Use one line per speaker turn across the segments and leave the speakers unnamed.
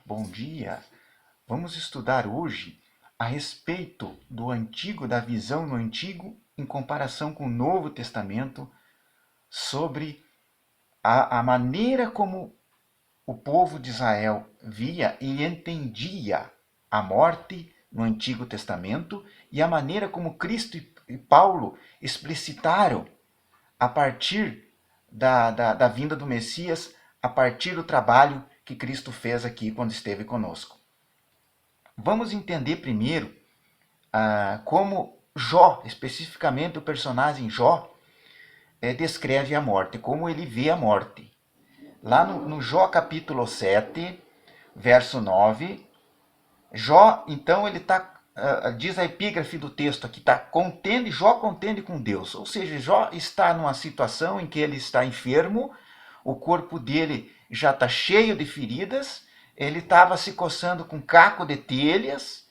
bom dia. Vamos estudar hoje a respeito da visão no Antigo em comparação com o Novo Testamento sobre a maneira como o povo de Israel via e entendia a morte no Antigo Testamento e a maneira como Cristo e Paulo explicitaram a partir da vinda do Messias, a partir do trabalho que Cristo fez aqui quando esteve conosco. Vamos entender primeiro como Jó, especificamente o personagem Jó, descreve a morte, como ele vê a morte. Lá no Jó capítulo 7, verso 9, Jó, então, ele está, diz a epígrafe do texto aqui, Jó contende com Deus. Ou seja, Jó está numa situação em que ele está enfermo, o corpo dele já está cheio de feridas, ele estava se coçando com caco de telhas,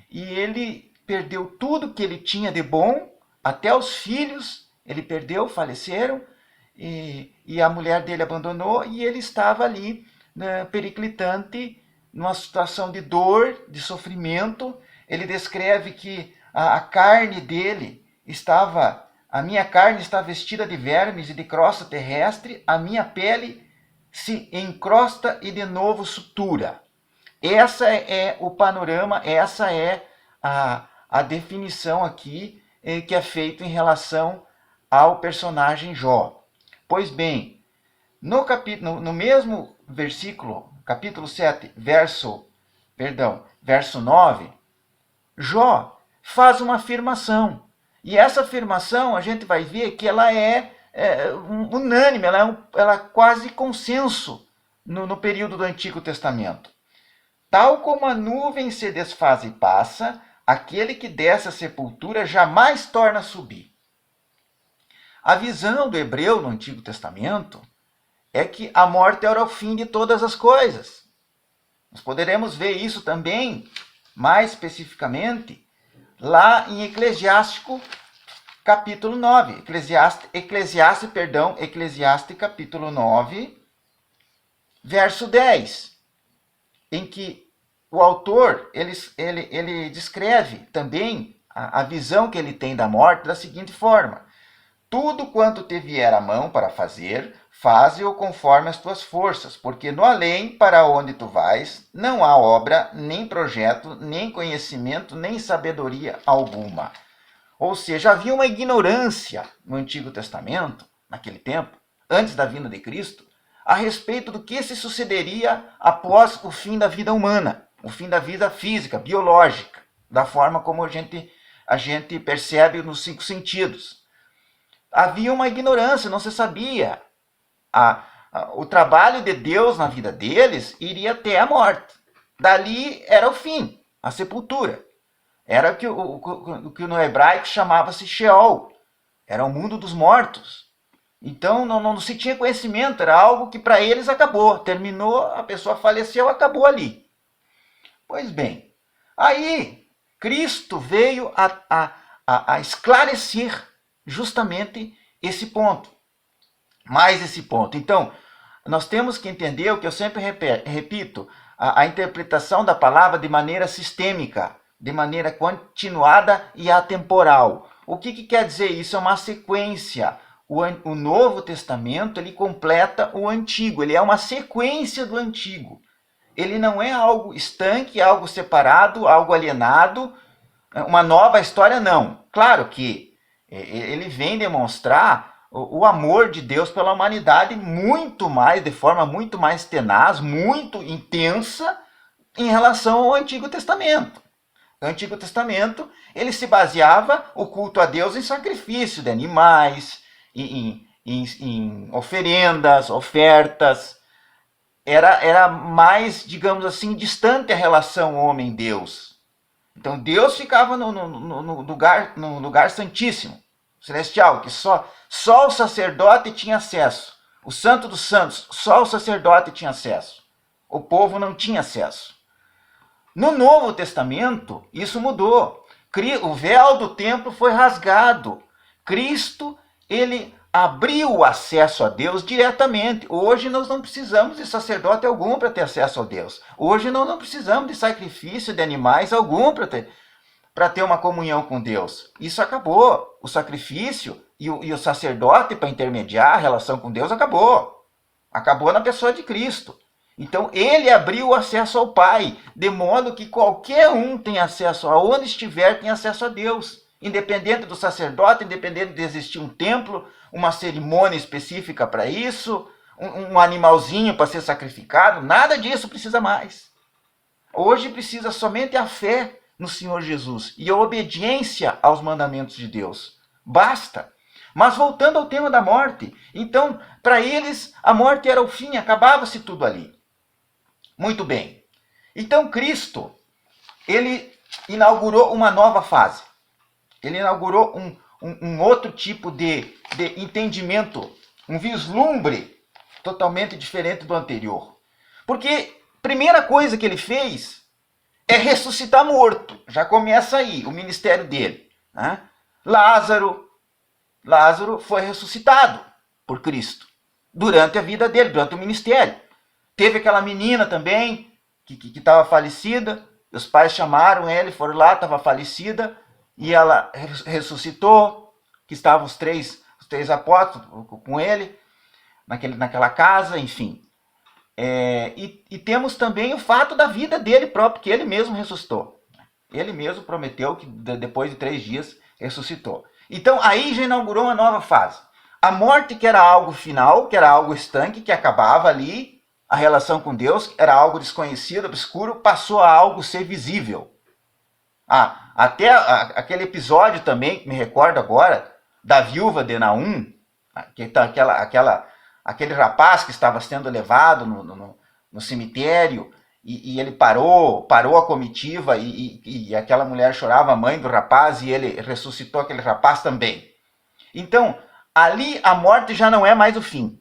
e ele perdeu tudo que ele tinha de bom, até os filhos ele perdeu, faleceram, e a mulher dele abandonou, e ele estava ali, periclitante, numa situação de dor, de sofrimento. Ele descreve que a carne dele estava, a minha carne está vestida de vermes e de crosta terrestre, a minha pele se encrosta e de novo sutura. Essa é o panorama, essa é a definição aqui que é feita em relação ao personagem Jó. Pois bem, no mesmo versículo, capítulo 7, verso 9, Jó faz uma afirmação. E essa afirmação a gente vai ver que ela é unânime, ela é quase consenso no período do Antigo Testamento. Tal como a nuvem se desfaz e passa, aquele que desce à sepultura jamais torna a subir. A visão do hebreu no Antigo Testamento é que a morte era o fim de todas as coisas. Nós poderemos ver isso também, mais especificamente, lá em Eclesiástico, capítulo 9. Eclesiastes, capítulo 9, verso 10, em que o autor ele descreve também a visão que ele tem da morte da seguinte forma: tudo quanto te vier a mão para fazer, faze-o conforme as tuas forças, porque no além, para onde tu vais, não há obra, nem projeto, nem conhecimento, nem sabedoria alguma. Ou seja, havia uma ignorância no Antigo Testamento, naquele tempo, antes da vinda de Cristo, a respeito do que se sucederia após o fim da vida humana, o fim da vida física, biológica, da forma como a gente percebe nos 5 sentidos. Havia uma ignorância, não se sabia. O trabalho de Deus na vida deles iria até a morte. Dali era o fim, a sepultura. Era o que no hebraico chamava-se Sheol. Era o mundo dos mortos. Então não se tinha conhecimento, era algo que para eles acabou. Terminou, a pessoa faleceu, acabou ali. Pois bem, aí Cristo veio a esclarecer justamente esse ponto. Mais esse ponto. Então, nós temos que entender o que eu sempre repito, a interpretação da palavra de maneira sistêmica, de maneira continuada e atemporal. O que quer dizer isso? É uma sequência. O Novo Testamento, ele completa o Antigo, ele é uma sequência do Antigo. Ele não é algo estanque, algo separado, algo alienado, uma nova história, não. Claro que ele vem demonstrar o amor de Deus pela humanidade de forma muito mais tenaz, muito intensa em relação ao Antigo Testamento. O Antigo Testamento, ele se baseava o culto a Deus em sacrifício de animais, em oferendas, ofertas. Era mais, digamos assim, distante a relação homem-Deus. Então Deus ficava no lugar santíssimo, celestial, que só o sacerdote tinha acesso. O Santo dos Santos, só o sacerdote tinha acesso. O povo não tinha acesso. No Novo Testamento, isso mudou. O véu do templo foi rasgado. Cristo, ele abriu o acesso a Deus diretamente. Hoje nós não precisamos de sacerdote algum para ter acesso a Deus. Hoje nós não precisamos de sacrifício de animais algum para ter uma comunhão com Deus. Isso acabou. O sacrifício e o sacerdote para intermediar a relação com Deus acabou. Acabou na pessoa de Cristo. Então ele abriu o acesso ao Pai, de modo que qualquer um tem acesso, aonde estiver, tem acesso a Deus. Independente do sacerdote, independente de existir um templo, uma cerimônia específica para isso, um animalzinho para ser sacrificado, nada disso precisa mais. Hoje precisa somente a fé no Senhor Jesus e a obediência aos mandamentos de Deus. Basta. Mas voltando ao tema da morte, então, para eles, a morte era o fim, acabava-se tudo ali. Muito bem. Então, Cristo, ele inaugurou uma nova fase. Ele inaugurou um outro tipo de entendimento, um vislumbre totalmente diferente do anterior. Porque a primeira coisa que ele fez é ressuscitar morto. Já começa aí o ministério dele. Né? Lázaro foi ressuscitado por Cristo durante a vida dele, durante o ministério. Teve aquela menina também que estava falecida. Os pais chamaram ele, foram lá, estava falecida. E ela ressuscitou, que estavam os três apóstolos com ele, naquela casa, enfim. E temos também o fato da vida dele próprio, que ele mesmo ressuscitou. Ele mesmo prometeu que depois de 3 dias ressuscitou. Então aí já inaugurou uma nova fase. A morte, que era algo final, que era algo estanque, que acabava ali, a relação com Deus, era algo desconhecido, obscuro, passou a algo ser visível. Até aquele episódio também, que me recordo agora, da viúva de Naum, aquele rapaz que estava sendo levado no cemitério, e ele parou a comitiva, e aquela mulher chorava, a mãe do rapaz, e ele ressuscitou aquele rapaz também. Então, ali a morte já não é mais o fim.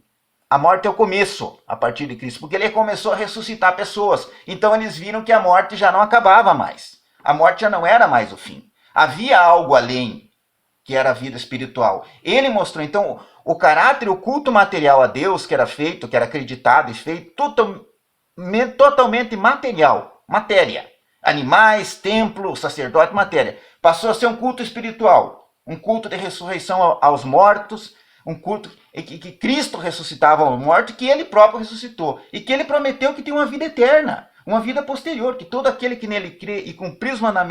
A morte é o começo, a partir de Cristo, porque ele começou a ressuscitar pessoas. Então eles viram que a morte já não acabava mais. A morte já não era mais o fim. Havia algo além, que era a vida espiritual. Ele mostrou, então, o caráter, o culto material a Deus que era feito, que era acreditado e feito, totalmente material, matéria. Animais, templo, sacerdote, matéria. Passou a ser um culto espiritual, um culto de ressurreição aos mortos, um culto que Cristo ressuscitava aos mortos, que ele próprio ressuscitou. E que ele prometeu que tem uma vida eterna, uma vida posterior, que todo aquele que nele crê e cumprir os mandamentos